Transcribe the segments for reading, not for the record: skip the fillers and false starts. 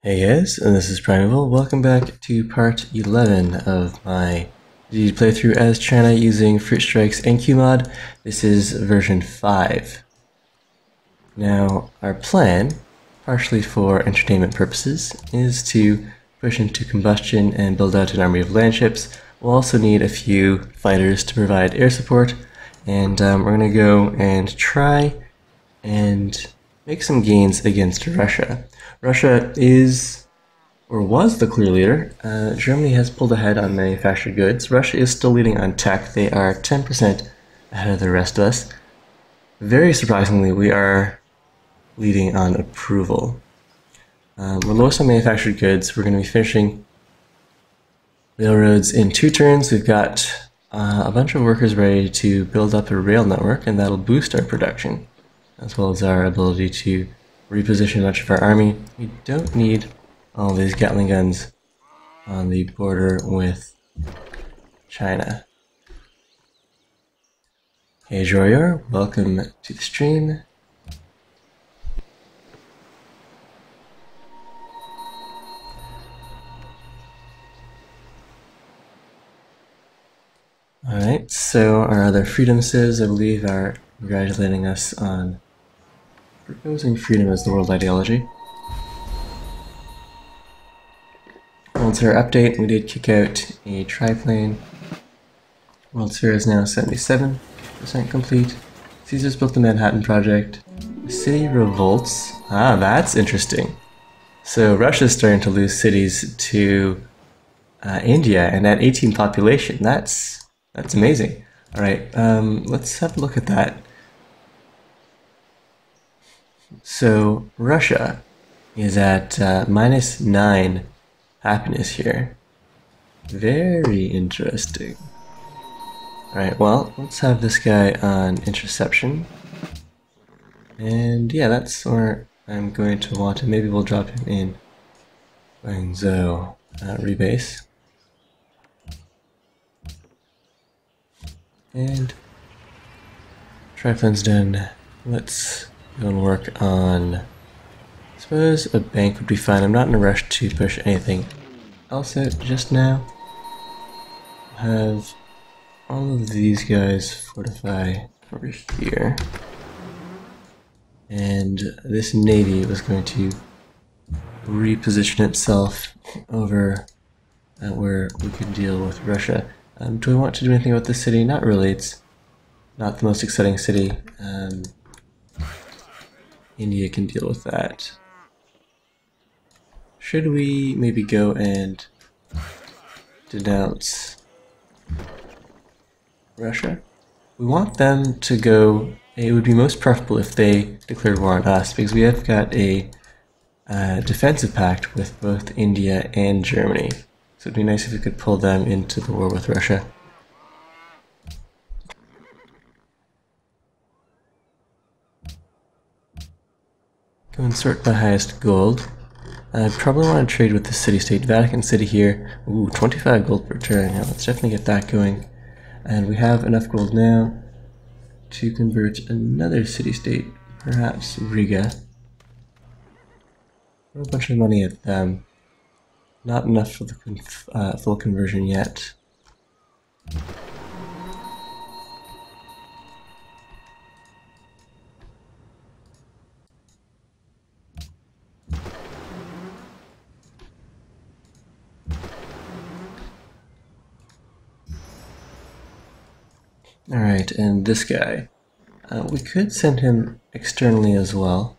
Hey guys, and this is Primeval. Welcome back to part 11 of my Deity playthrough as China using Fruit Strike's NQMod. This is version 5. Now, our plan, partially for entertainment purposes, is to push into combustion and build out an army of landships. We'll also need a few fighters to provide air support, and we're going to go and try and make some gains against Russia. Russia is, or was, the clear leader. Germany has pulled ahead on manufactured goods. Russia is still leading on tech. They are 10% ahead of the rest of us. Very surprisingly, we are leading on approval. We're lowest on manufactured goods. We're going to be finishing railroads in 2 turns. We've got a bunch of workers ready to build up a rail network, and that'll boost our production, as well as our ability to reposition much of our army. We don't need all these Gatling guns on the border with China. Hey Joryor, welcome to the stream. Alright, so our other freedom civs, I believe, are congratulating us on proposing freedom as the world ideology. World Sphere update, we did kick out a triplane. World Sphere is now 77% complete. Caesar's built the Manhattan Project. The city revolts. Ah, that's interesting. So Russia's starting to lose cities to India, and at 18 population. That's amazing. Alright, let's have a look at that. So Russia is at -9 happiness here. Very interesting. Alright, well, let's have this guy on interception. And yeah, that's where I'm going to want to. Maybe we'll drop him in Guangzhou rebase. And triplane's done. Let's go and work on, I suppose a bank would be fine. I'm not in a rush to push anything else out just now. Have all of these guys fortify over here. And this navy was going to reposition itself over where we could deal with Russia. Do I want to do anything about this city? Not really. It's not the most exciting city. India can deal with that. Should we maybe go and denounce Russia? We want them to go. It would be most preferable if they declared war on us, because we have got a defensive pact with both India and Germany. So it'd be nice if we could pull them into the war with Russia. Go and sort by highest gold. I probably want to trade with the city-state. Vatican City here. Ooh, 25 gold per turn. Now let's definitely get that going. And we have enough gold now to convert another city-state, perhaps Riga. Throw a bunch of money at them. Not enough for the full conversion yet. Alright, and this guy. We could send him externally as well.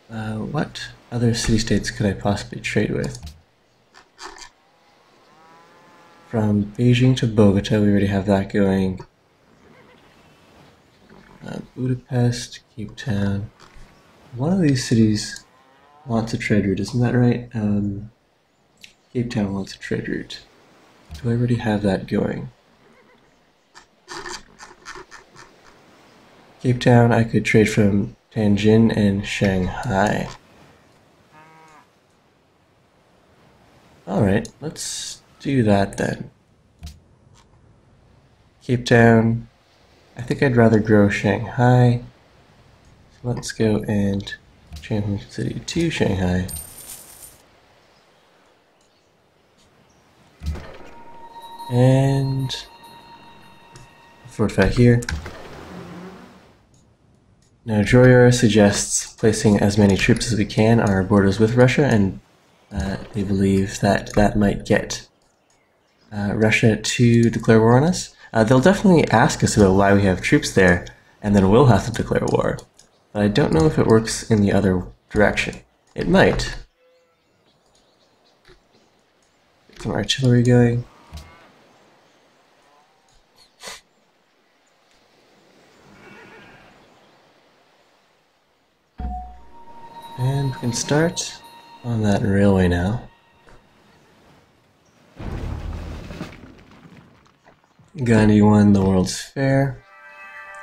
What other city-states could I possibly trade with? From Beijing to Bogota, we already have that going. Budapest, Cape Town. One of these cities wants a trade route, isn't that right? Cape Town wants a trade route. Do I already have that going? Cape Town, I could trade from Tianjin and Shanghai. Alright, let's do that then. Cape Town, I think I'd rather grow Shanghai. So let's go and Champion City to Shanghai. And fortify here. Now Droyer suggests placing as many troops as we can on our borders with Russia, and they believe that that might get Russia to declare war on us. They'll definitely ask us about why we have troops there, and then we'll have to declare war. But I don't know if it works in the other direction. It might. Get some artillery going. And we can start on that railway now. Gandhi won the World's Fair.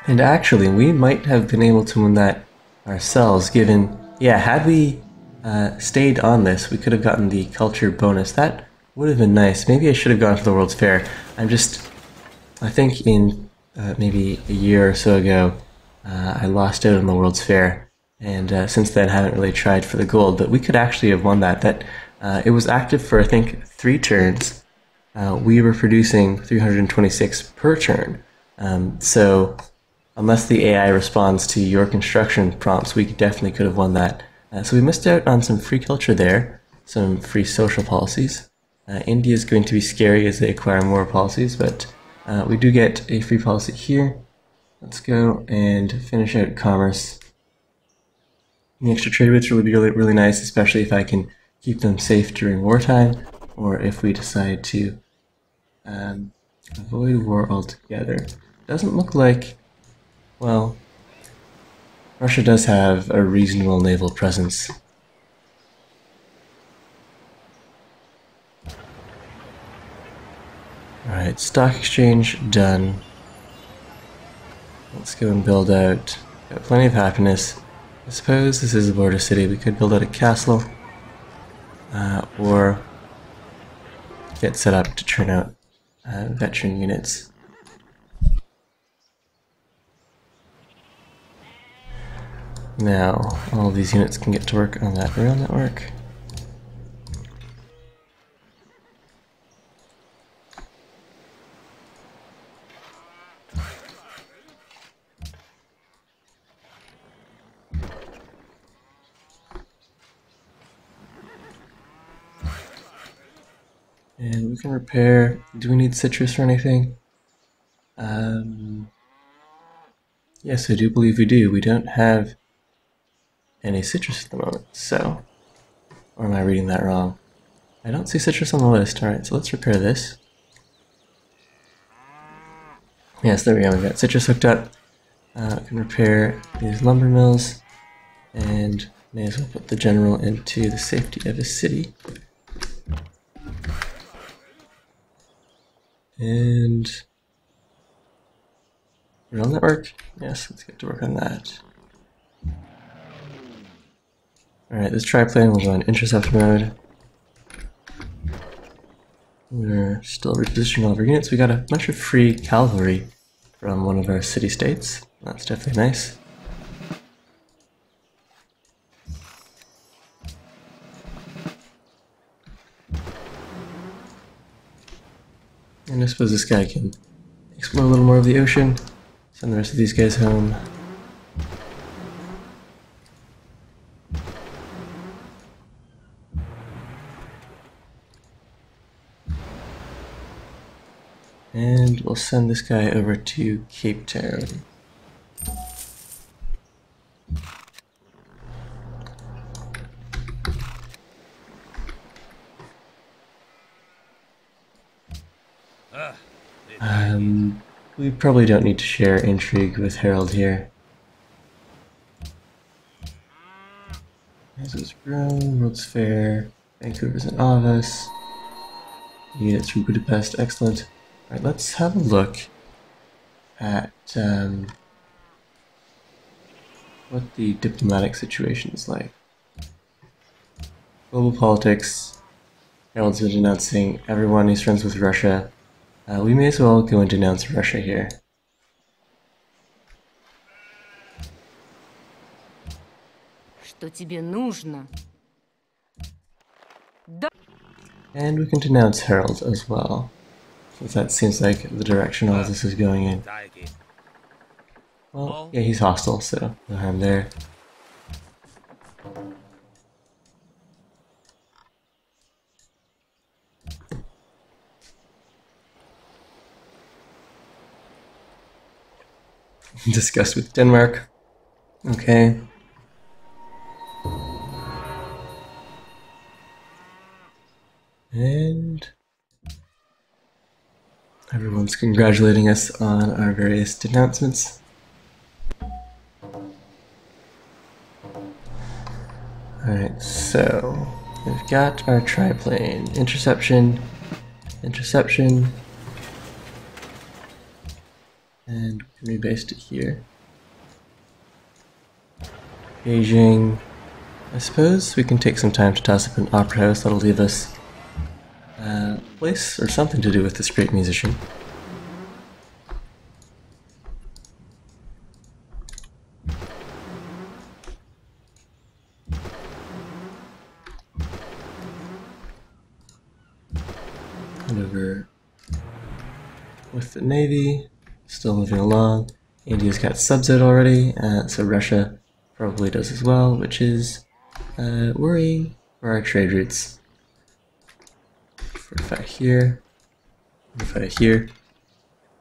And actually, we might have been able to win that ourselves, given, yeah, had we stayed on this, we could have gotten the culture bonus. That would have been nice. Maybe I should have gone for the World's Fair. I think in maybe a year or so ago, I lost out on the World's Fair. And since then, haven't really tried for the gold, but we could actually have won that. It was active for, I think, 3 turns. We were producing 326 per turn. So unless the AI responds to your construction prompts, we definitely could have won that. So we missed out on some free culture there, some free social policies. India is going to be scary as they acquire more policies, but we do get a free policy here. Let's go and finish out commerce. The extra trade rates would be really nice, especially if I can keep them safe during wartime, or if we decide to avoid war altogether. Doesn't look like, well, Russia does have a reasonable naval presence. Alright, stock exchange done. Let's go and build out. Got plenty of happiness. I suppose this is a border city. We could build out a castle, or get set up to churn out veteran units. Now, all of these units can get to work on that rail network. And we can repair. Do we need citrus or anything? Yes, I do believe we do. We don't have any citrus at the moment, so... Or am I reading that wrong? I don't see citrus on the list. Alright, so let's repair this. Yes, there we go. We've got citrus hooked up. We can repair these lumber mills, and may as well put the general into the safety of his city. And rail network? Yes, let's get to work on that. Alright, this triplane will go on intercept mode. We're still repositioning all of our units. We got a bunch of free cavalry from one of our city-states. That's definitely nice. And I suppose this guy can explore a little more of the ocean. Send the rest of these guys home. And we'll send this guy over to Cape Town. We probably don't need to share intrigue with Harold here. This is Rome, World's Fair, Vancouver's in Avis. Units from Budapest, excellent. Alright, let's have a look at what the diplomatic situation is like. Global politics. Harold's been denouncing everyone who's friends with Russia. We may as well go and denounce Russia here. Что тебе нужно? And we can denounce Harold as well. since that seems like the direction all this is going in. Well, yeah, he's hostile, so no harm there. Discussed with Denmark. Okay. And everyone's congratulating us on our various denouncements. Alright, so we've got our triplane. Interception, interception, and we can rebase it here. Beijing. I suppose we can take some time to toss up an opera house that'll leave us a place or something to do with this great musician. And over with the Navy, still moving along. India's got subs out already, so Russia probably does as well, which is worrying for our trade routes. Fortify here, fortify here,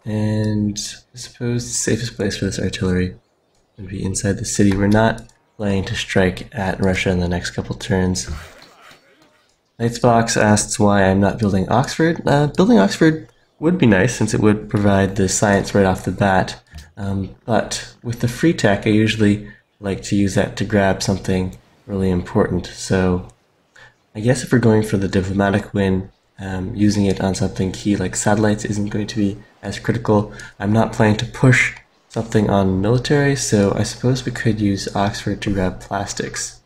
and I suppose the safest place for this artillery would be inside the city. We're not planning to strike at Russia in the next couple turns. Knightsbox asks why I'm not building Oxford. Building Oxford would be nice since it would provide the science right off the bat, but with the free tech I usually like to use that to grab something really important. So I guess if we're going for the diplomatic win, using it on something key like satellites isn't going to be as critical. I'm not planning to push something on military, so I suppose we could use Oxford to grab plastics.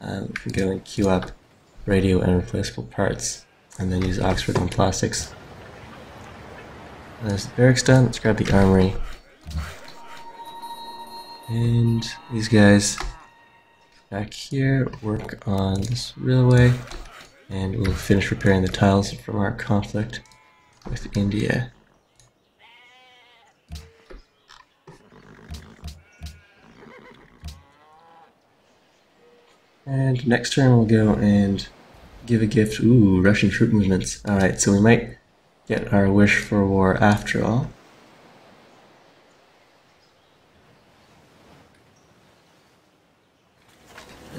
We can go and queue up radio and replaceable parts, and then use Oxford on plastics. And there's the barracks done. Let's grab the armory. And these guys back here work on this railway, and we'll finish repairing the tiles from our conflict with India. And next turn we'll go and give a gift. Ooh, Russian troop movements. Alright, so we might get our wish for war after all.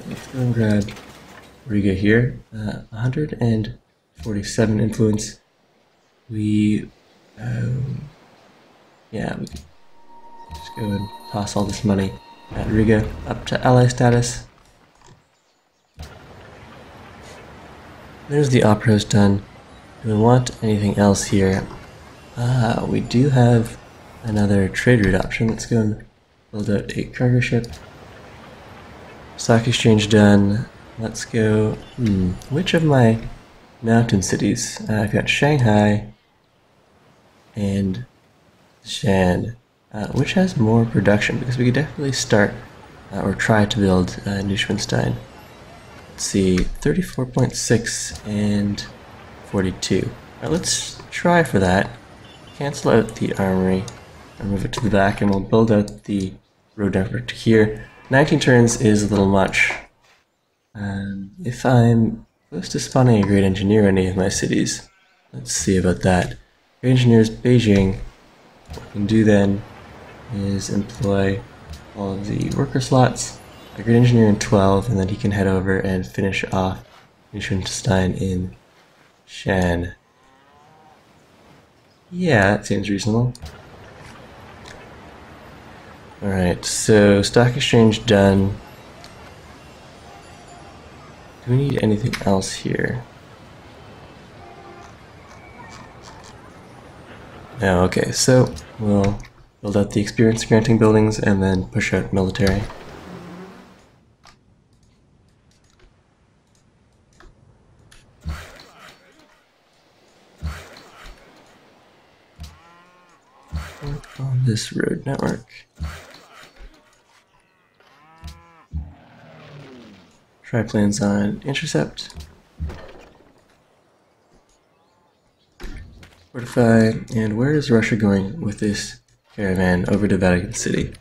Let's go and grab Riga here. 147 influence. We could just go and toss all this money at Riga up to ally status. There's the opera house done. Do we want anything else here? We do have another trade route option. Let's go and build out a cargo ship. Stock exchange done. Let's go. Which of my mountain cities? I've got Shanghai and Shan. Which has more production? Because we could definitely start or try to build Neuschwanstein. Let's see, 34.6 and 42. Alright, let's try for that. Cancel out the armory and move it to the back, and we'll build out the road network to here. 19 turns is a little much. If I'm close to spawning a great engineer in any of my cities, let's see about that. Great engineers Beijing. What we can do then is employ all of the worker slots. A great engineer in 12, and then he can head over and finish off Neuschwanstein in Shan. Yeah, that seems reasonable. Alright, so stock exchange done. Do we need anything else here? No, okay, so we'll build out the experience granting buildings and then push out military. Work on this road network. Triplanes on intercept. Fortify, and where is Russia going with this caravan over to Vatican City?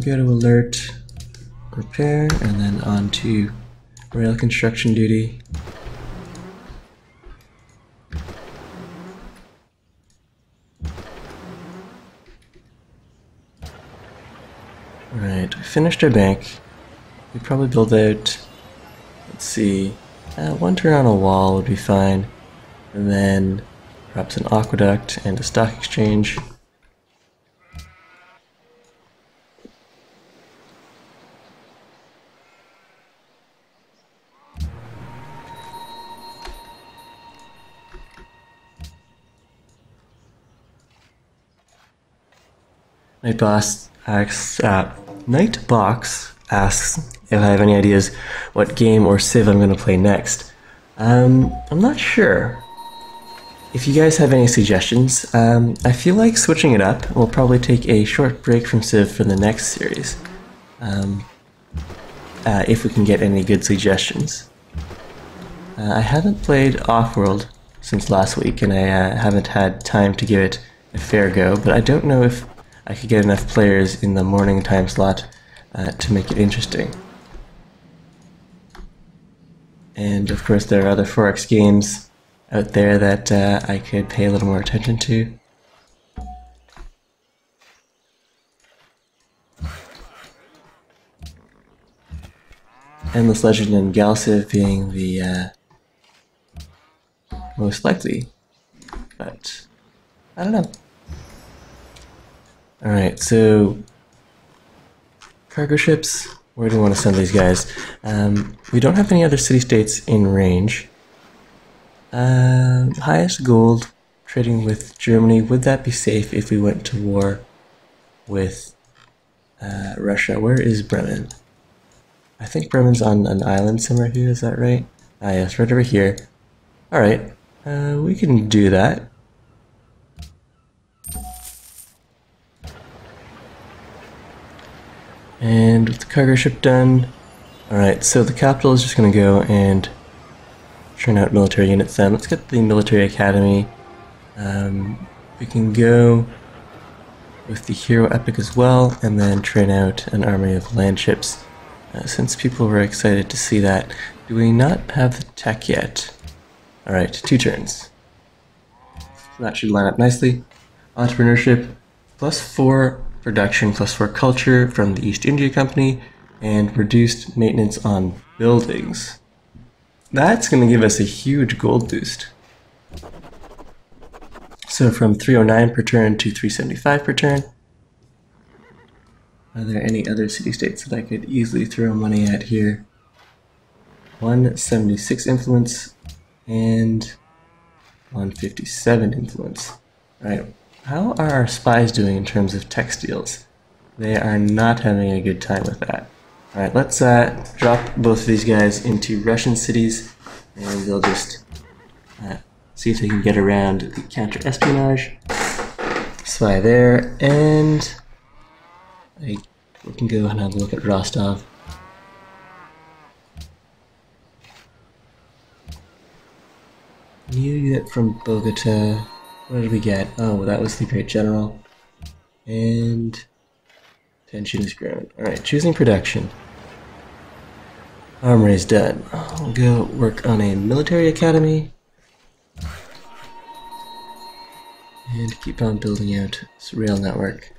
Go to alert, repair, and then on to rail construction duty. Alright, we finished our bank. We probably build out, let's see, one turn on a wall would be fine, and then perhaps an aqueduct and a stock exchange. Nightbox asks if I have any ideas what game or civ I'm going to play next. I'm not sure. If you guys have any suggestions, I feel like switching it up. We'll probably take a short break from civ for the next series. If we can get any good suggestions. I haven't played Offworld since last week, and I haven't had time to give it a fair go, but I don't know if I could get enough players in the morning time slot to make it interesting. And of course there are other 4X games out there that I could pay a little more attention to. Endless Legend and Galciv being the most likely, but I don't know. Alright, so cargo ships, where do we want to send these guys? We don't have any other city-states in range. Highest gold, trading with Germany. Would that be safe if we went to war with Russia? Where is Bremen? I think Bremen's on an island somewhere here, is that right? Ah yes, right over here. Alright, we can do that. And with the cargo ship done, alright, so the capital is just going to go and churn out military units then. Let's get the military academy. We can go with the hero epic as well, and then train out an army of land ships. Since people were excited to see that, do we not have the tech yet? Alright, 2 turns. That should line up nicely. Entrepreneurship, +4 production, +4 culture from the East India Company, and reduced maintenance on buildings. That's going to give us a huge gold boost. So from 309 per turn to 375 per turn. Are there any other city-states that I could easily throw money at here? 176 influence and 157 influence. Alright, how are our spies doing in terms of textiles? They are not having a good time with that. Alright, let's drop both of these guys into Russian cities, and they'll just see if they can get around the counter-espionage. Spy there, and we can go and have a look at Rostov. New unit from Bogota. What did we get? Oh, that was the Great General. And tension is grown. Alright, choosing production. Armory is done. I'll go work on a military academy. And keep on building out this rail network.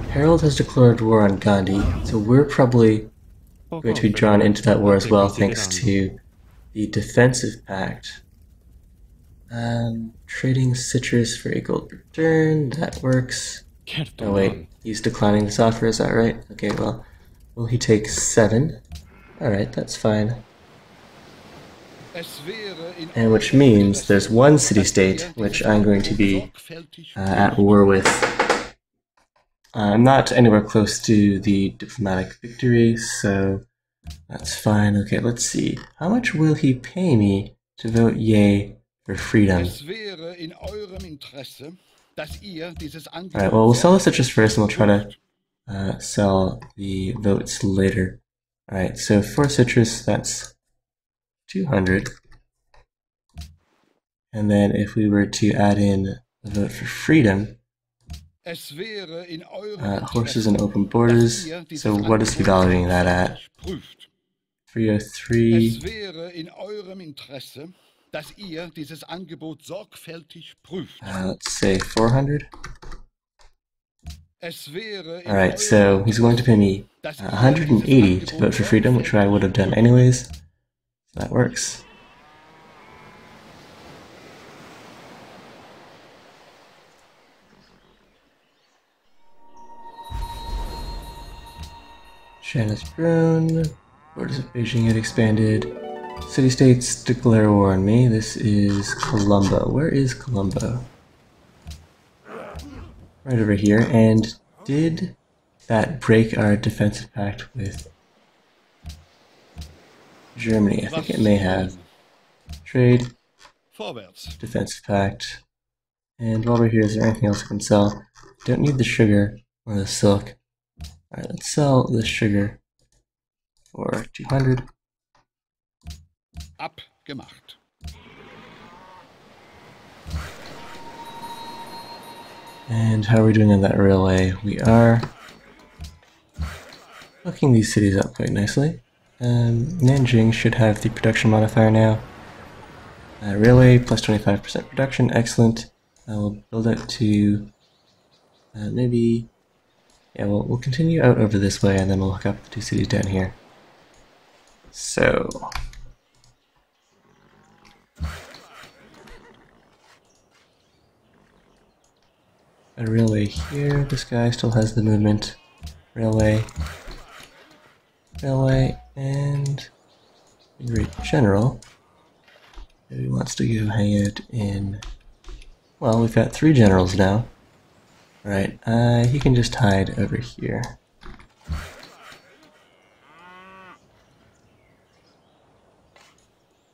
Harold has declared war on Gandhi, so we're probably going to be drawn into that war as well, thanks to the defensive pact. Trading citrus for a gold per turn, that works. Oh wait, he's declining this offer, is that right? Okay, well, will he take 7? Alright, that's fine. And which means there's one city-state which I'm going to be at war with. Not anywhere close to the diplomatic victory, so that's fine. Okay, let's see. How much will he pay me to vote yay for freedom? Alright, well, we'll sell the citrus first and we'll try to sell the votes later. Alright, so for citrus, that's 200. And then if we were to add in a vote for freedom, horses and open borders, so what is he valuing that at? 303. Let's say 400. Alright, so he's going to pay me 180 to vote for freedom, which I would have done anyways. So that works. China's grown. Borders of Beijing had expanded. City-states declare war on me. This is Colombo. Where is Colombo? Right over here. And did that break our defensive pact with Germany? I think it may have. Trade. Defensive pact. And while we're here, is there anything else we can sell? Don't need the sugar or the silk. Alright, let's sell the sugar for 200. Abgemacht. And how are we doing on that railway? We are hooking these cities up quite nicely. Nanjing should have the production modifier now. Railway plus 25% production, excellent. We'll build it to maybe, yeah, we'll continue out over this way and then we'll hook up the two cities down here. So, a railway here, this guy still has the movement. Railway, and a great general who wants to go hang out in, well, we've got 3 generals now. Right, he can just hide over here.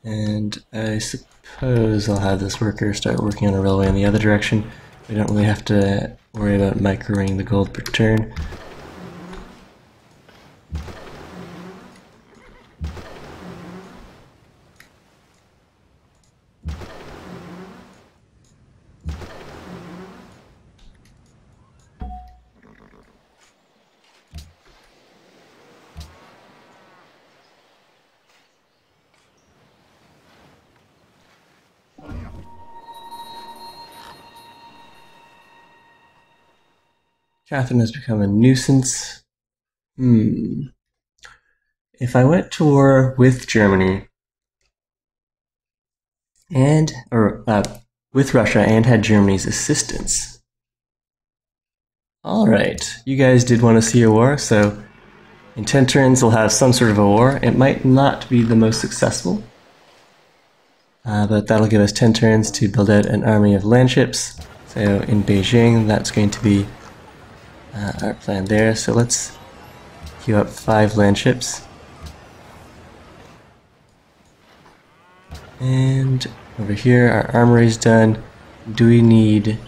And I suppose I'll have this worker start working on a railway in the other direction. We don't really have to worry about microing the gold per turn. Catherine has become a nuisance. If I went to war with Germany and, with Russia and had Germany's assistance. Alright, you guys did want to see a war, so in 10 turns we'll have some sort of a war. It might not be the most successful, but that'll give us 10 turns to build out an army of landships. So in Beijing, that's going to be our plan there. So let's queue up 5 landships. And over here, our armory is done. Do we need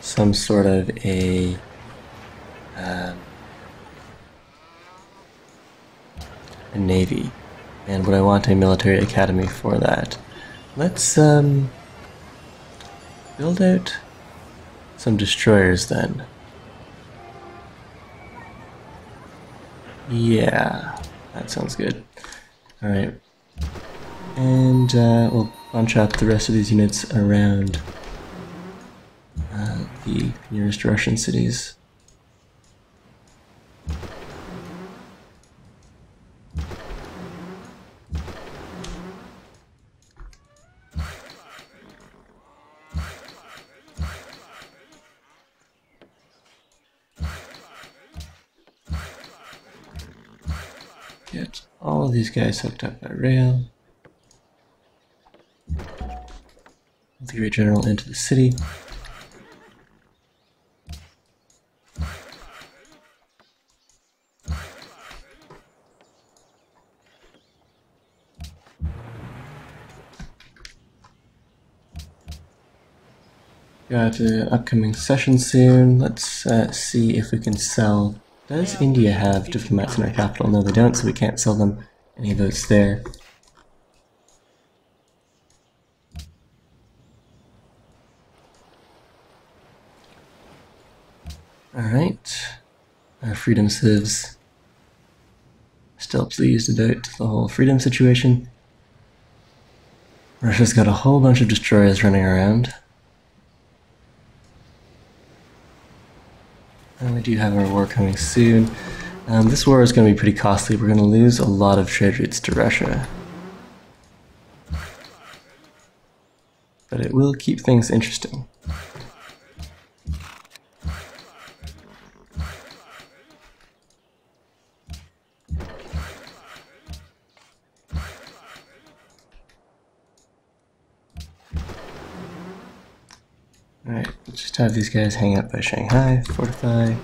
some sort of a navy? And would I want a military academy for that? Let's build out some destroyers then. Yeah, that sounds good. Alright. And we'll bunch up the rest of these units around the nearest Russian cities. Get all of these guys hooked up by rail. The Great General into the city. Got an upcoming session soon. Let's see if we can sell. Does India have diplomats in our capital? No, they don't, so we can't sell them any votes there. Alright. Our freedom civs still pleased about the whole freedom situation. Russia's got a whole bunch of destroyers running around. And we do have our war coming soon. This war is going to be pretty costly. We're going to lose a lot of trade routes to Russia. But it will keep things interesting. Alright, let's just have these guys hang out by Shanghai, fortify.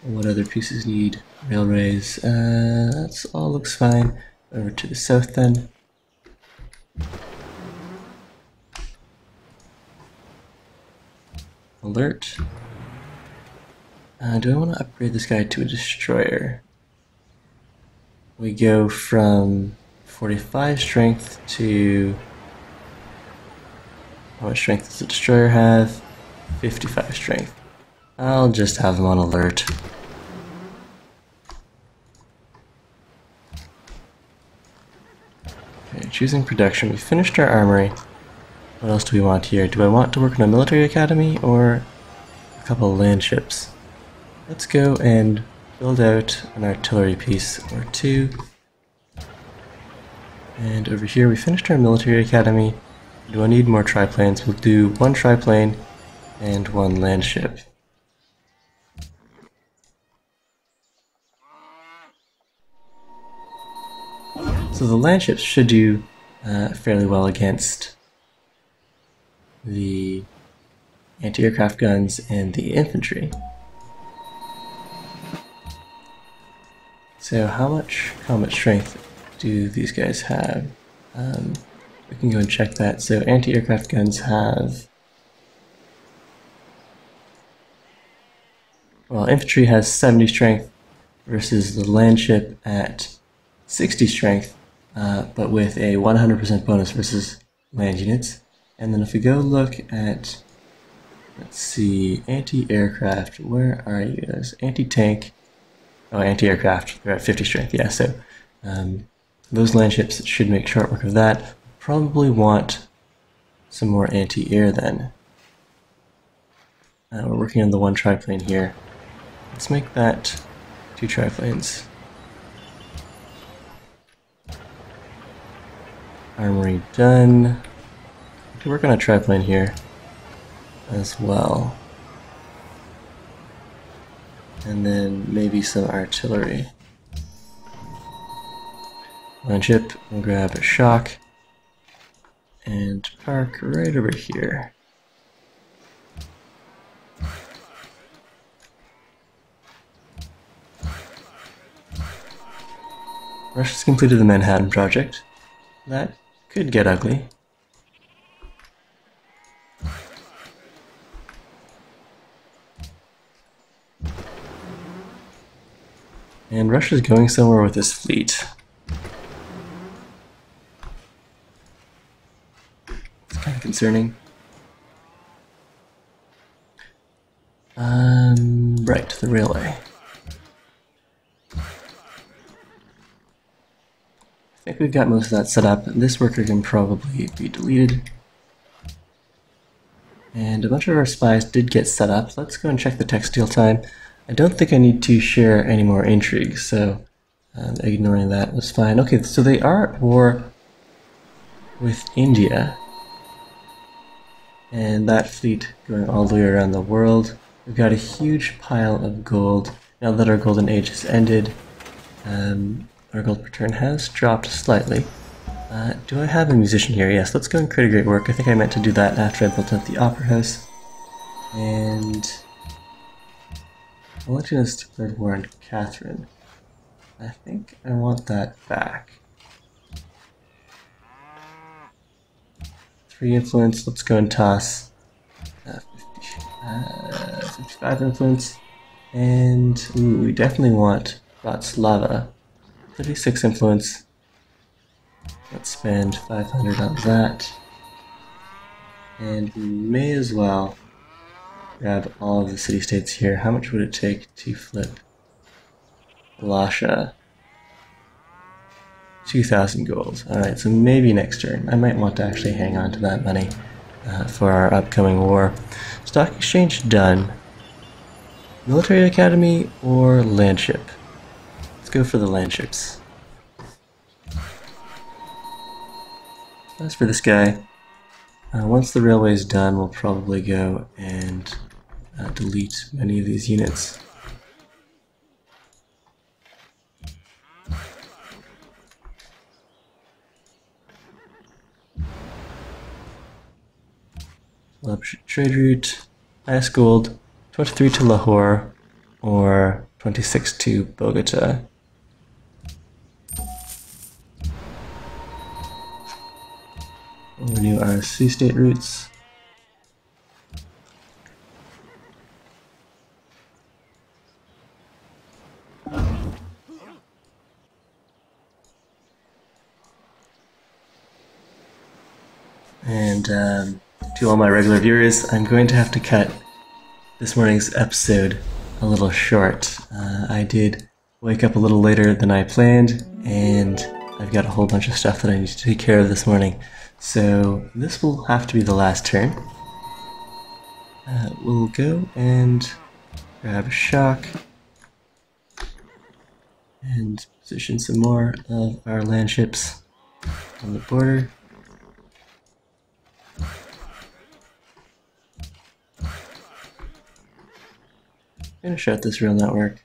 What other pieces need? Railways. That all looks fine. Over to the south then. Alert. Do I want to upgrade this guy to a destroyer? We go from 45 strength to... How much strength does the destroyer have? 55 strength. I'll just have him on alert. Okay, choosing production. We finished our armory. What else do we want here? Do I want to work in a military academy or a couple of land ships? Let's go and build out an artillery piece or two. And over here we finished our military academy. Do I need more triplanes? We'll do one triplane and one land ship. So the land ships should do fairly well against the anti-aircraft guns and the infantry. So how much combat strength do these guys have? We can go and check that. So anti-aircraft guns have... Well, infantry has 70 strength versus the land ship at 60 strength, but with a 100% bonus versus land units. And then if we go look at, let's see, anti-aircraft, where are you guys? Anti-tank, oh, anti-aircraft, they're at 50 strength, yeah, so those land ships should make short work of that. Probably want some more anti-air then. We're working on the one triplane here. Let's make that 2 triplanes. Armory done. We can work on a triplane here as well. And then maybe some artillery. Land ship, we'll grab a shock and park right over here. Russia's completed the Manhattan Project. That could get ugly. And Russia's going somewhere with this fleet. It's kind of concerning. Right, the railway. I think we've got most of that set up. This worker can probably be deleted. And a bunch of our spies did get set up. Let's go and check the textile time. I don't think I need to share any more intrigues, so ignoring that was fine. Okay, so they are at war with India. And that fleet going all the way around the world. We've got a huge pile of gold. Now that our golden age has ended, our gold per turn has dropped slightly. Do I have a musician here? Yes, let's go and create a great work. I think I meant to do that after I built up the opera house. And I'll let you know this declared war on Catherine. I think I want that back. 3 influence. Let's go and toss 55 influence. And ooh, we definitely want Bratislava. 36 influence. Let's spend 500 on that. And we may as well grab all of the city-states here. How much would it take to flip Lasha? 2,000 gold. Alright, so maybe next turn. I might want to actually hang on to that money for our upcoming war. Stock exchange done. Military academy or landship? Let's go for the landships. As for this guy, once the railway is done, we'll probably go and delete many of these units. Trade route, highest gold, 23 to Lahore or 26 to Bogota. We'll renew our sea-state routes. And to all my regular viewers, I'm going to have to cut this morning's episode a little short. I did wake up a little later than I planned, and I've got a whole bunch of stuff that I need to take care of this morning. So this will have to be the last turn. We'll go and grab a shock and position some more of our landships on the border. I'm gonna shut this rail network.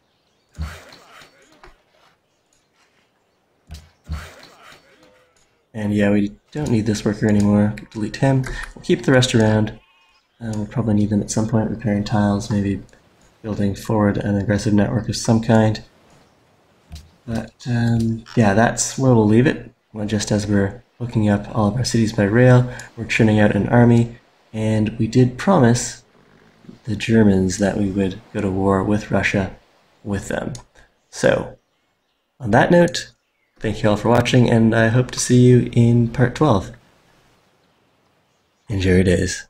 And yeah, we don't need this worker anymore. Delete him. We'll keep the rest around. We'll probably need them at some point, repairing tiles, maybe building forward an aggressive network of some kind. But yeah, that's where we'll leave it. Well, just as we're hooking up all of our cities by rail, we're churning out an army, and we did promise the Germans that we would go to war with Russia with them. So, on that note, thank you all for watching, and I hope to see you in part 12. Enjoy your days.